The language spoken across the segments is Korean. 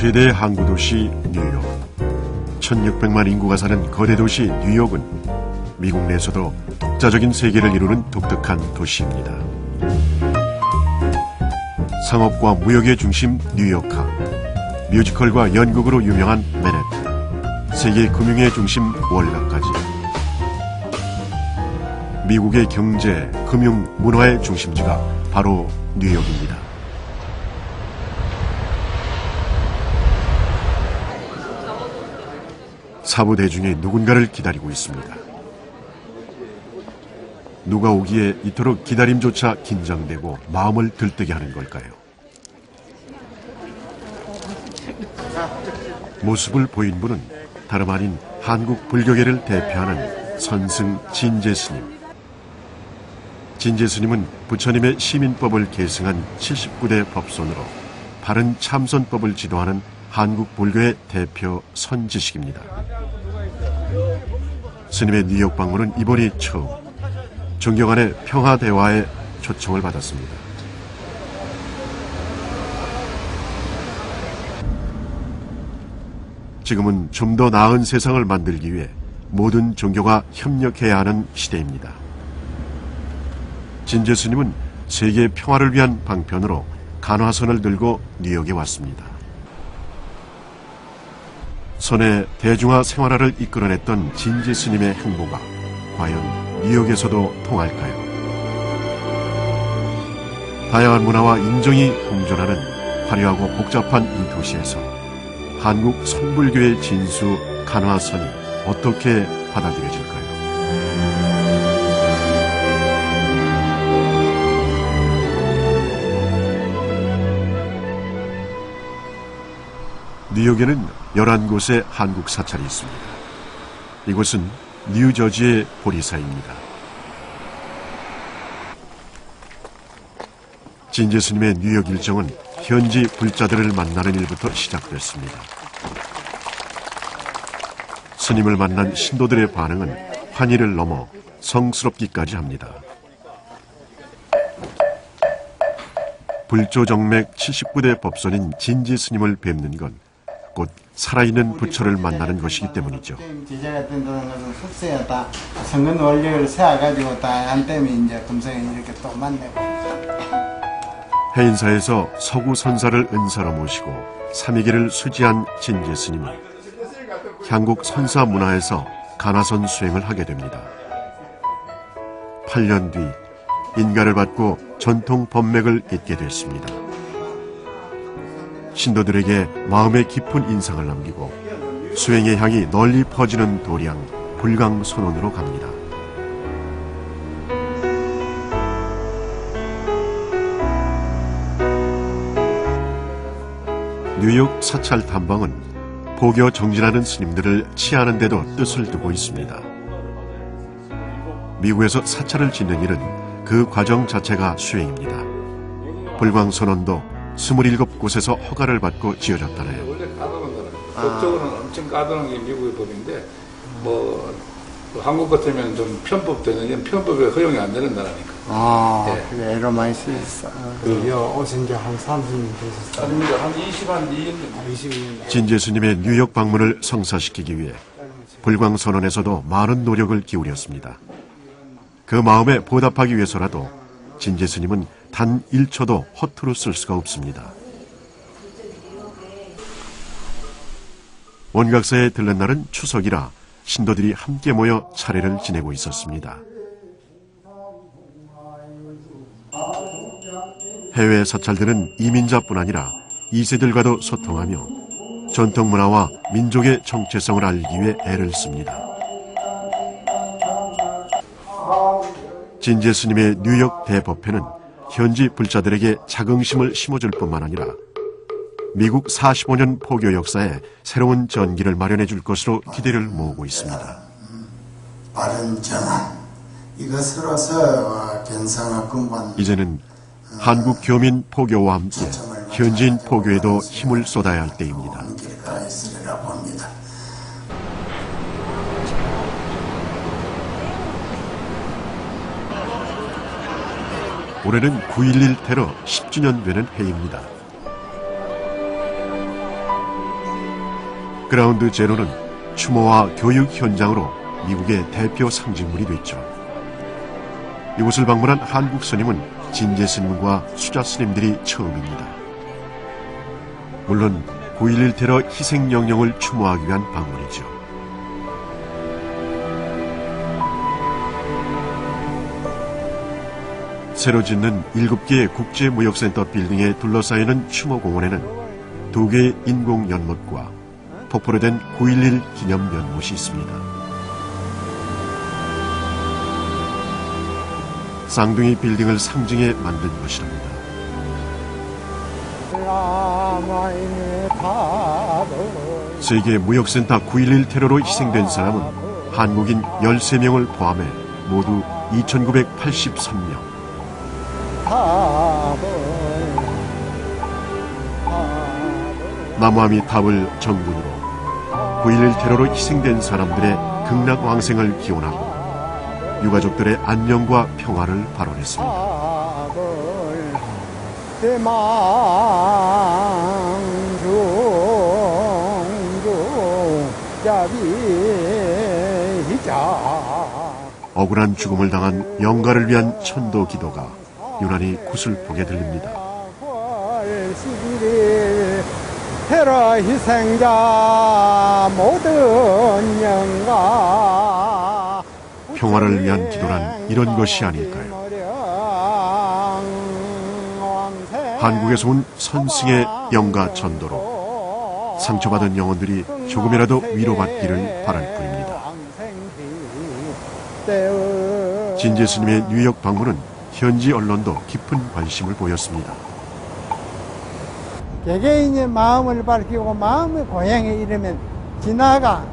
최대 항구 도시 뉴욕. 1600만 인구가 사는 거대 도시 뉴욕은 미국 내에서도 독자적인 세계를 이루는 독특한 도시입니다. 상업과 무역의 중심 뉴욕항, 뮤지컬과 연극으로 유명한 맨해튼, 세계 금융의 중심 월가까지 미국의 경제, 금융, 문화의 중심지가 바로 뉴욕입니다. 사부대중이 누군가를 기다리고 있습니다. 누가 오기에 이토록 기다림조차 긴장되고 마음을 들뜨게 하는 걸까요? 모습을 보인 분은 다름 아닌 한국 불교계를 대표하는 선승 진제스님. 진제스님은 부처님의 시민법을 계승한 79대 법손으로 바른 참선법을 지도하는 한국 불교의 대표 선지식입니다. 스님의 뉴욕 방문은 이번이 처음, 존경 간의 평화 대화에 초청을 받았습니다. 지금은 좀 더 나은 세상을 만들기 위해 모든 종교가 협력해야 하는 시대입니다. 진제 스님은 세계 평화를 위한 방편으로 간화선을 들고 뉴욕에 왔습니다. 선의 대중화 생활화를 이끌어냈던 진제 스님의 행보가 과연 뉴욕에서도 통할까요? 다양한 문화와 인종이 공존하는 화려하고 복잡한 이 도시에서 한국 선불교의 진수 간화선이 어떻게 받아들여질까요? 뉴욕에는 11곳의 한국 사찰이 있습니다. 이곳은 뉴저지의 보리사입니다. 진제 스님의 뉴욕 일정은 현지 불자들을 만나는 일부터 시작됐습니다. 스님을 만난 신도들의 반응은 환희를 넘어 성스럽기까지 합니다. 불조정맥 79대 법손인 진제 스님을 뵙는 건 곧 살아있는 부처를 만나는 것이기 때문이죠. 제자 같은 것은 숙소에 다 성근 원료를 세워가지고 다 안 때문에 이제 금성에 이렇게 또 만나고. 해인사에서 서구 선사를 은사로 모시고 삼위계를 수지한 진제 스님은 향국 선사 문화에서 간화선 수행을 하게 됩니다. 8년 뒤 인가를 받고 전통 법맥을 잇게 됐습니다. 신도들에게 마음의 깊은 인상을 남기고 수행의 향이 널리 퍼지는 도량 불광선원으로 갑니다. 뉴욕 사찰 탐방은 포교 정진하는 스님들을 치하는 데도 뜻을 두고 있습니다. 미국에서 사찰을 짓는 일은 그 과정 자체가 수행입니다. 불광선원도 27곳에서 허가를 받고 지어졌다네요. 원래 까다로운 거는 법적으로는 엄청 까다로운 게 미국의 법인데 한국 같으면 좀 편법되는 편법에 허용이 안 되는 나라니까. 그래 애로 많이 쓰였어. 여 오신 지 한 30년 되셨어요. 아닙니다. 한 22년. 진제 스님의 뉴욕 방문을 성사시키기 위해 불광선원에서도 많은 노력을 기울였습니다. 그 마음에 보답하기 위해서라도 진제 스님은 단 1초도 허투루 쓸 수가 없습니다. 원각사에 들른 날은 추석이라 신도들이 함께 모여 차례를 지내고 있었습니다. 해외 사찰들은 이민자뿐 아니라 2세들과도 소통하며 전통 문화와 민족의 정체성을 알기 위해 애를 씁니다. 진제 스님의 뉴욕 대법회는 현지 불자들에게 자긍심을 심어줄 뿐만 아니라 미국 45년 포교 역사에 새로운 전기를 마련해 줄 것으로 기대를 모으고 있습니다. 바른 전환 이것으로서 견성을 근본 이제는 한국 교민 포교와 함께 현지인 포교에도 힘을 쏟아야 할 때입니다. 올해는 9.11 테러 10주년 되는 해입니다. 그라운드 제로는 추모와 교육 현장으로 미국의 대표 상징물이 됐죠. 이곳을 방문한 한국 스님은 진제 스님과 수자 스님들이 처음입니다. 물론 9.11 테러 희생 영령을 추모하기 위한 방문이죠. 새로 짓는 7개의 국제무역센터 빌딩에 둘러싸이는 추모공원에는 2개의 인공 연못과 폭포로 된 9.11 기념 연못이 있습니다. 쌍둥이 빌딩을 상징해 만든 것이랍니다. 세계 무역센터 9.11 테러로 희생된 사람은 한국인 13명을 포함해 모두 2,983명. 나무아미 탑을 정문으로 9.11 테러로 희생된 사람들의 극락왕생을 기원하고 유가족들의 안녕과 평화를 발언했습니다. 억울한 죽음을 당한 영가를 위한 천도 기도가 유난히 구슬프게 들립니다. 테러 희생자 모든 영가 평화를 위한 기도란 이런 것이 아닐까요? 한국에서 온 선승의 영가 천도로 상처받은 영혼들이 조금이라도 위로받기를 바랄 뿐입니다. 진제 스님의 뉴욕 방문은 현지 언론도 깊은 관심을 보였습니다. 개개인의 마음을 밝히고 마음의 고향에 이르면 지나가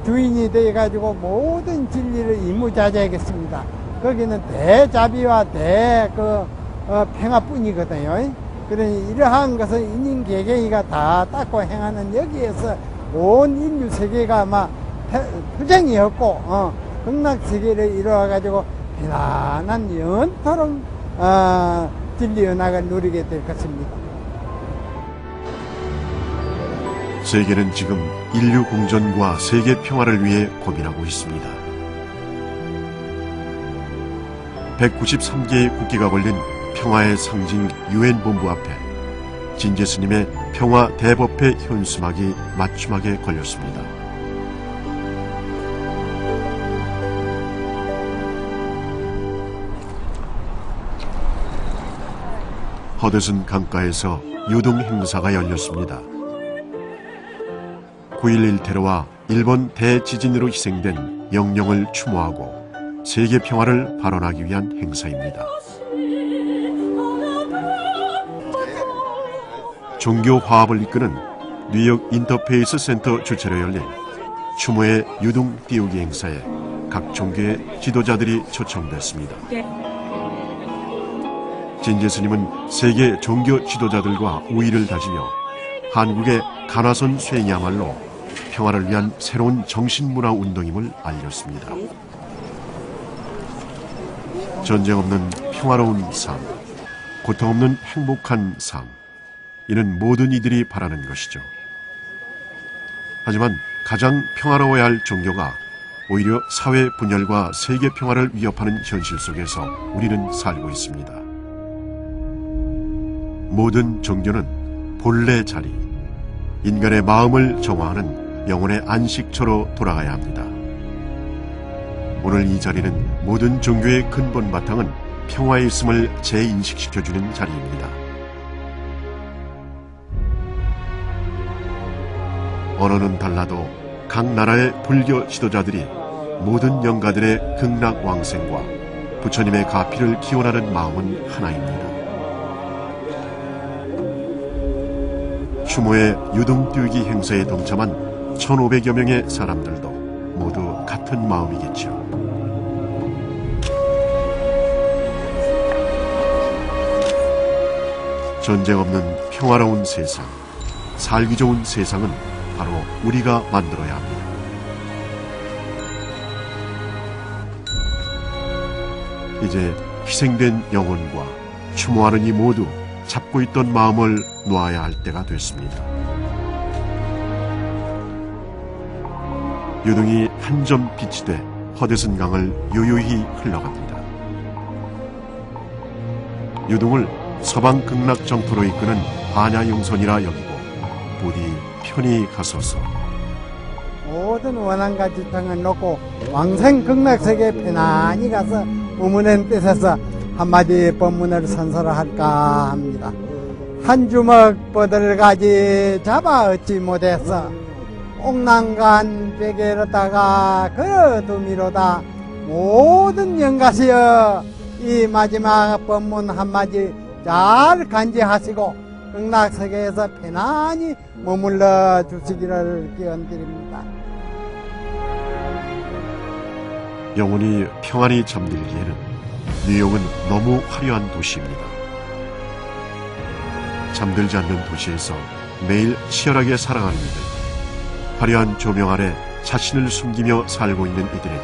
주인이 되어가지고 모든 진리를 이무자재하겠습니다. 거기는 대자비와 평화뿐이거든요. 그러니 이러한 것을 인인 개개인가 다 닦고 행하는 여기에서 온 인류 세계가 아마 투쟁이었고 극락세계를 이루어가지고 편안한 영원토록 진리 은학을 누리게 될 것입니다. 세계는 지금 인류 공존과 세계 평화를 위해 고민하고 있습니다. 193개의 국기가 걸린 평화의 상징 유엔 본부 앞에 진제 스님의 평화 대법회 현수막이 맞춤하게 걸렸습니다. 허드슨 강가에서 유등 행사가 열렸습니다. 9.11 테러와 일본 대지진으로 희생된 영령을 추모하고 세계 평화를 발언하기 위한 행사입니다. 종교 화합을 이끄는 뉴욕 인터페이스 센터 주최로 열린 추모의 유등 띄우기 행사에 각 종교의 지도자들이 초청됐습니다. 진제 스님은 세계 종교 지도자들과 우의를 다지며 한국의 간화선 수행이야말로 평화를 위한 새로운 정신문화 운동임을 알렸습니다. 전쟁 없는 평화로운 삶, 고통 없는 행복한 삶, 이는 모든 이들이 바라는 것이죠. 하지만 가장 평화로워야 할 종교가 오히려 사회 분열과 세계 평화를 위협하는 현실 속에서 우리는 살고 있습니다. 모든 종교는 본래 자리, 인간의 마음을 정화하는 영혼의 안식처로 돌아가야 합니다. 오늘 이 자리는 모든 종교의 근본 바탕은 평화에 있음을 재인식시켜주는 자리입니다. 언어는 달라도 각 나라의 불교 지도자들이 모든 영가들의 극락왕생과 부처님의 가피를 기원하는 마음은 하나입니다. 추모의 유등띄우기 행사에 동참한 1,500여 명의 사람들도 모두 같은 마음이겠죠. 전쟁 없는 평화로운 세상, 살기 좋은 세상은 바로 우리가 만들어야 합니다. 이제 희생된 영혼과 추모하는 이 모두 잡고 있던 마음을 놓아야 할 때가 됐습니다. 유등이 한 점 빛이 돼 허드슨 강을 유유히 흘러갑니다. 유등을 서방 극락 정토로 이끄는 반야용선이라 여기고 부디 편히 가소서. 모든 원한과 지탕을 놓고 왕생 극락세계에 편안히 가서 우문의 뜻에서 한마디 법문을 선서를 할까 합니다. 한 주먹 뻗을가지 잡아 얻지 못해서 옥난간 베개로다가 걸어두미로다 모든 영가시여 이 마지막 법문 한마디 잘 간지하시고 극락세계에서 편안히 머물러 주시기를 기원드립니다. 영혼이 평안히 잠들기에는 뉴욕은 너무 화려한 도시입니다. 잠들지 않는 도시에서 매일 치열하게 살아가는 이들, 화려한 조명 아래 자신을 숨기며 살고 있는 이들에게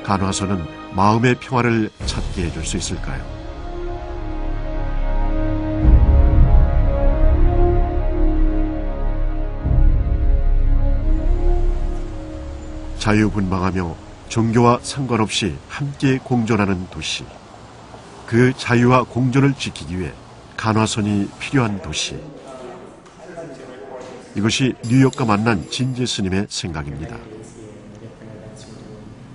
간화서는 마음의 평화를 찾게 해줄 수 있을까요? 자유분방하며 종교와 상관없이 함께 공존하는 도시. 그 자유와 공존을 지키기 위해 간화선이 필요한 도시. 이것이 뉴욕과 만난 진제 스님의 생각입니다.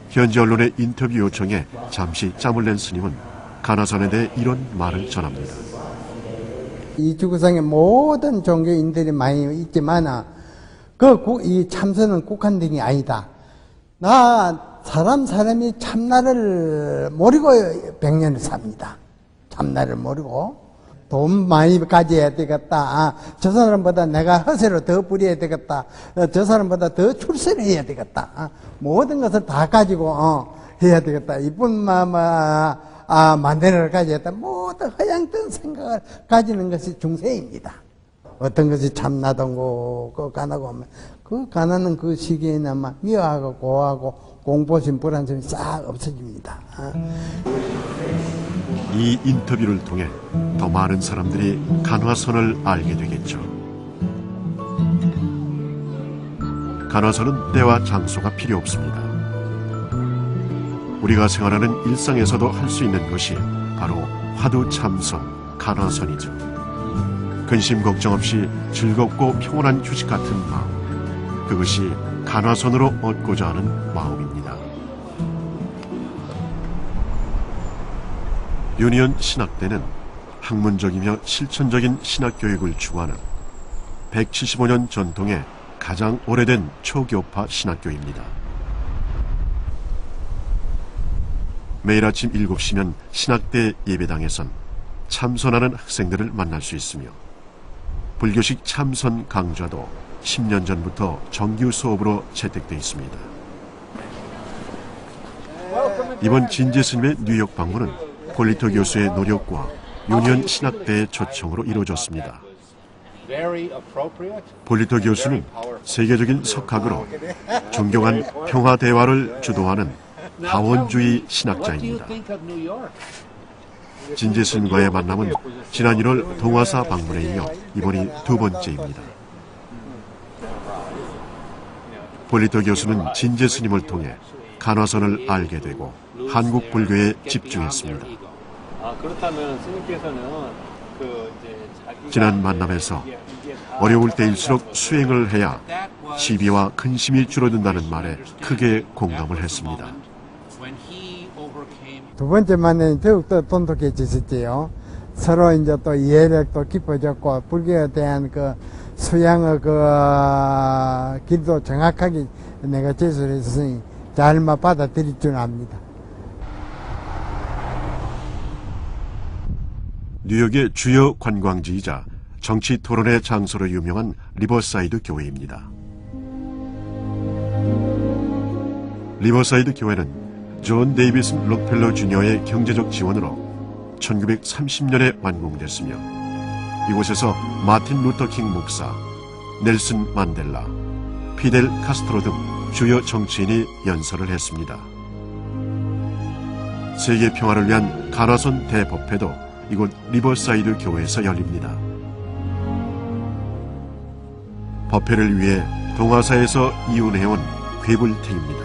현지 언론의 인터뷰 요청에 잠시 짬을 낸 스님은 간화선에 대해 이런 말을 전합니다. 이 지구상에 모든 종교인들이 많이 있지만 이 참선은 국한된 게 아니다. 사람이 참나를 모르고 100년을 삽니다. 참나를 모르고 돈 많이 가져야 되겠다. 저 사람보다 내가 허세로 더 부려야 되겠다. 저 사람보다 더 출세를 해야 되겠다. 모든 것을 다 가지고 해야 되겠다. 이쁜 만대를 가져야겠다. 모든 허양된 생각을 가지는 것이 중세입니다. 어떤 것이 참나던고 그 가나고 하면 그 가나는 그 시기에는 아마 미워하고 고하고 공포심 불안심이 싹 없어집니다. 이 인터뷰를 통해 더 많은 사람들이 간화선을 알게 되겠죠. 간화선은 때와 장소가 필요 없습니다. 우리가 생활하는 일상에서도 할 수 있는 것이 바로 화두 참선, 간화선이죠. 근심 걱정 없이 즐겁고 평온한 휴식 같은 마음, 그것이 간화선으로 얻고자 하는 마음입니다. 유니온 신학대는 학문적이며 실천적인 신학교육을 추구하는 175년 전통의 가장 오래된 초교파 신학교입니다. 매일 아침 7시면 신학대 예배당에선 참선하는 학생들을 만날 수 있으며 불교식 참선 강좌도 10년 전부터 정규 수업으로 채택되어 있습니다. 이번 진제 스님의 뉴욕 방문은 폴리토 교수의 노력과 유니온 신학대의 초청으로 이루어졌습니다. 폴리토 교수는 세계적인 석학으로 존경한 평화 대화를 주도하는 다원주의 신학자입니다. 진제 스님과의 만남은 지난 1월 동화사 방문에 이어 이번이 두 번째입니다. 폴리토 교수는 진제 스님을 통해 간화선을 알게 되고 한국 불교에 집중했습니다. 그렇다면 스님께서는 지난 만남에서 어려울 때일수록 수행을 해야 시비와 근심이 줄어든다는 말에 크게 공감을 했습니다. 두 번째 만남이 더욱더 돈독해지셨지요. 서로 이제 또 이해력도 또 깊어졌고 불교에 대한 그 수양의 그 길도 정확하게 내가 제시했으니 잘 받아들일 줄 압니다. 뉴욕의 주요 관광지이자 정치 토론의 장소로 유명한 리버사이드 교회입니다. 리버사이드 교회는 존 데이비스 록펠러 주니어의 경제적 지원으로 1930년에 완공됐으며 이곳에서 마틴 루터 킹 목사, 넬슨 만델라, 피델 카스트로 등 주요 정치인이 연설을 했습니다. 세계 평화를 위한 간화선 대법회도 이곳 리버사이드 교회에서 열립니다. 법회를 위해 동아사에서 이혼해온 괴불탱입니다.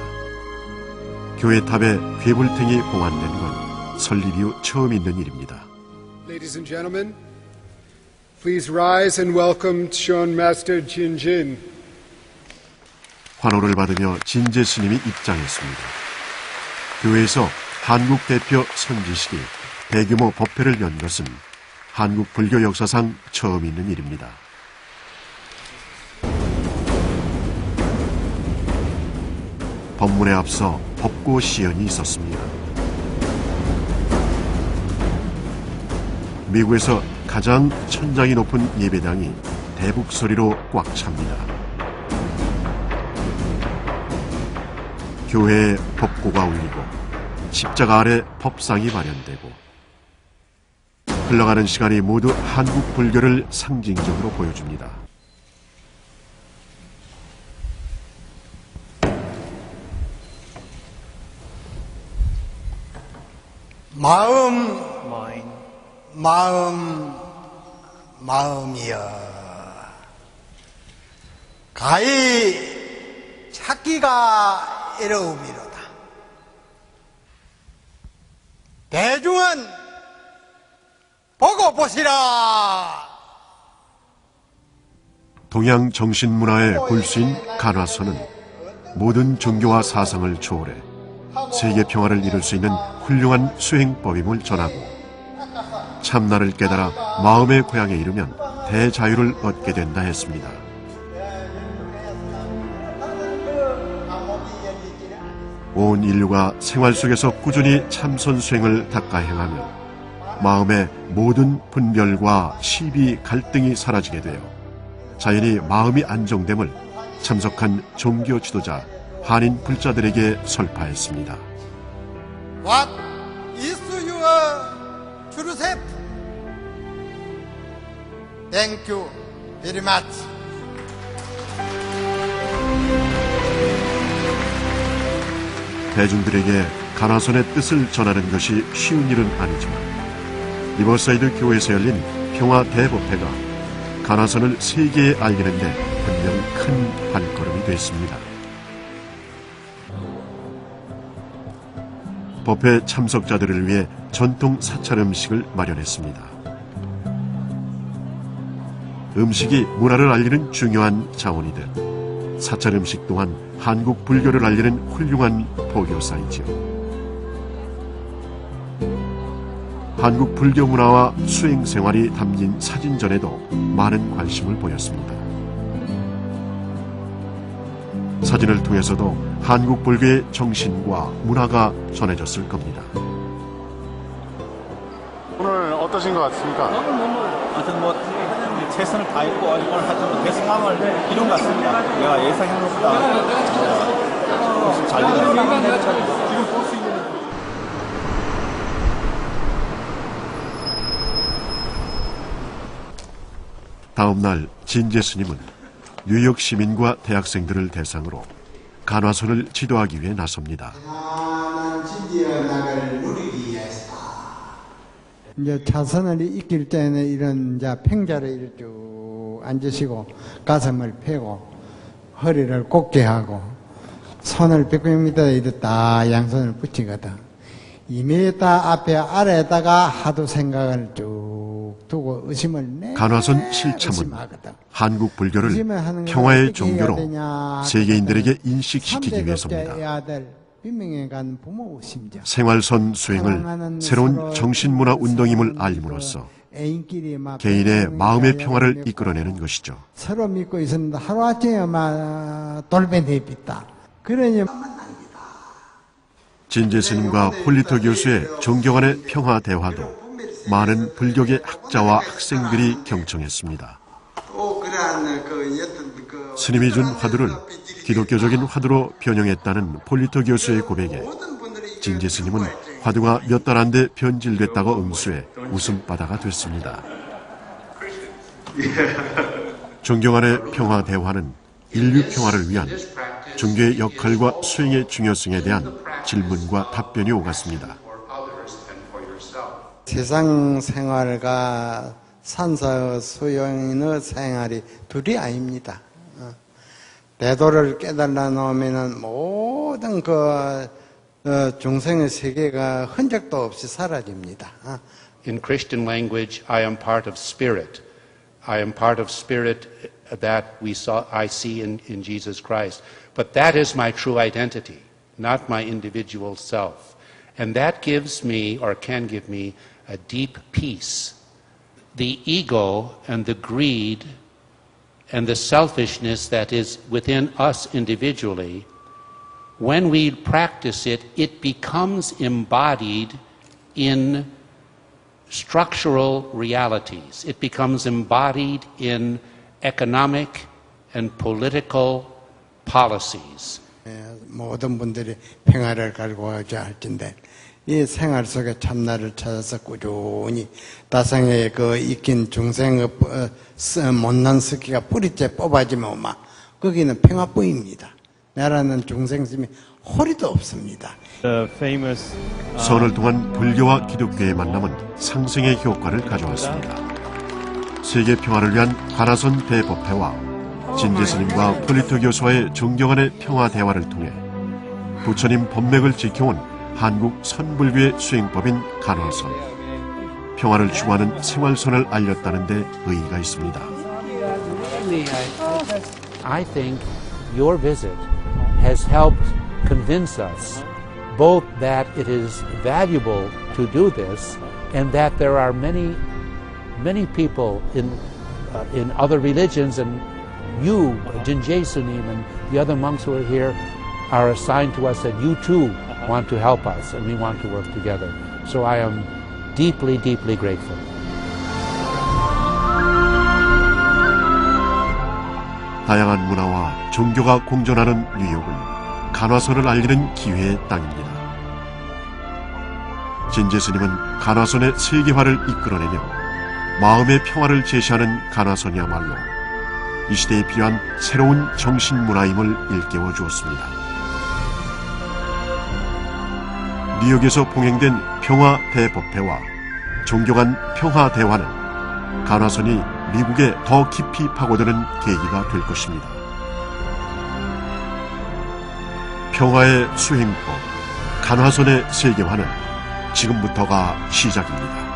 교회 탑에 괴불탱이 봉안된 건 설립 이후 처음 있는 일입니다. Ladies and gentlemen, please rise and welcome Sean Master Jinjin. 환호를 받으며 진제 스님이 입장했습니다. 교회에서 한국 대표 선지식이 대규모 법회를 연 것은 한국 불교 역사상 처음 있는 일입니다. 법문에 앞서 법고 시연이 있었습니다. 미국에서 가장 천장이 높은 예배당이 대북 소리로 꽉 찹니다. 교회에 법고가 울리고 십자가 아래 법상이 마련되고 흘러가는 시간이 모두 한국 불교를 상징적으로 보여줍니다. 마음이여. 가히 찾기가 어려움이로다. 대중은 보고 보시라. 동양 정신문화의 골수인 간화서는 모든 종교와 사상을 초월해 세계 평화를 이룰 수 있는 훌륭한 수행법임을 전하고 참나를 깨달아 마음의 고향에 이르면 대자유를 얻게 된다 했습니다. 온 인류가 생활 속에서 꾸준히 참선 수행을 닦아 행하면 마음의 모든 분별과 시비 갈등이 사라지게 되어 자연히 마음이 안정됨을 참석한 종교 지도자 한인 불자들에게 설파했습니다. What is your truth? Thank you very much. 대중들에게 가나선의 뜻을 전하는 것이 쉬운 일은 아니지만 리버사이드 교회에서 열린 평화 대법회가 가나선을 세계에 알리는데 분명 큰 발걸음이 됐습니다. 법회 참석자들을 위해 전통 사찰 음식을 마련했습니다. 음식이 문화를 알리는 중요한 자원이듯 사찰 음식 또한 한국 불교를 알리는 훌륭한 보교사이지요. 한국 불교 문화와 수행 생활이 담긴 사진전에도 많은 관심을 보였습니다. 사진을 통해서도 한국 불교의 정신과 문화가 전해졌을 겁니다. 오늘 어떠신 것 같습니까? 하여튼 최선을 다했고 오늘 하여튼 대승함을 이룬 것 같습니다. 내가 예상한 것보다 훨씬 잘 되었습니다. 다음 날 진제 스님은 뉴욕 시민과 대학생들을 대상으로 간화선을 지도하기 위해 나섭니다. 이제 차선을 익힐 때는 이런 이제 팽자를 이렇게 쭉 앉으시고 가슴을 펴고 허리를 곧게 하고 손을 100m 이렇게 딱 양손을 붙이거든. 2m 앞에 아래에다가 하도 생각을 쭉 두고 의심을 간화선 실참은 한국 불교를 평화의 종교로 세계인들에게 인식시키기 위해서입니다. 생활선 수행을 새로운 정신문화 운동임을 알림으로써 개인의 마음의 평화를 이끌어내는 것이죠. 서로 믿고 있었는데 하루아침에 돌변해있다. 그러니 진제 스님과 폴리터 교수의 존경하는 평화 대화도 많은 불교계 학자와 학생들이 경청했습니다. 스님이 준 화두를 기독교적인 화두로 변형했다는 폴리터 교수의 고백에 진제 스님은 화두가 몇 달 안 돼 변질됐다고 응수해 웃음바다가 됐습니다. 존경하는 평화 대화는 인류 평화를 위한 종교의 역할과 수행의 중요성에 대한 질문과 답변이 오갔습니다. 세상 생활과 산사 수용인의 생활이 둘이 아닙니다. 대도를 깨달아 놓으면은 모든 중생의 세계가 흔적도 없이 사라집니다. In Christian language, I am part of spirit. I am part of spirit that I see in Jesus Christ. But that is my true identity, not my individual self. And that gives me, or can give me, a deep peace. The ego and the greed and the selfishness that is within us individually, when we practice it, it becomes embodied in structural realities. It becomes embodied in economic and political policies. 모든 분들이 평화를 갈구하자 할진대 이 생활 속에 참나를 찾아서 꾸준히 다생에 익힌 중생의 못난 습기가 뿌리째 뽑아지면 막 거기는 평화뿐입니다. 나라는 중생심이 허리도 없습니다. The famous 선을 통한 불교와 기독교의 만남은 상생의 효과를 가져왔습니다. 세계 평화를 위한 가나선 대법회와 진제스님과 플리토 교수와의 존경한의 평화 대화를 통해 부처님 법맥을 지켜온 한국 선불교의 수행법인 간화선, 평화를 추구하는 생활선을 알렸다는 데 의의가 있습니다. I think your visit has helped convince us both that it is valuable to do this and that there are many people in other religions, and you, Jinje Sunim, and the other monks who are here are assigned to us that you too want to help us and we want to work together. So I am deeply, deeply grateful. 다양한 문화와 종교가 공존하는 뉴욕은 간화선을 알리는 기회의 땅입니다. 진제스님은 간화선의 세계화를 이끌어내며 마음의 평화를 제시하는 간화선이야말로 이 시대에 필요한 새로운 정신문화임을 일깨워 주었습니다. 뉴욕에서 봉행된 평화 대법회와 종교 간 평화 대화는 간화선이 미국에 더 깊이 파고드는 계기가 될 것입니다. 평화의 수행법, 간화선의 세계화는 지금부터가 시작입니다.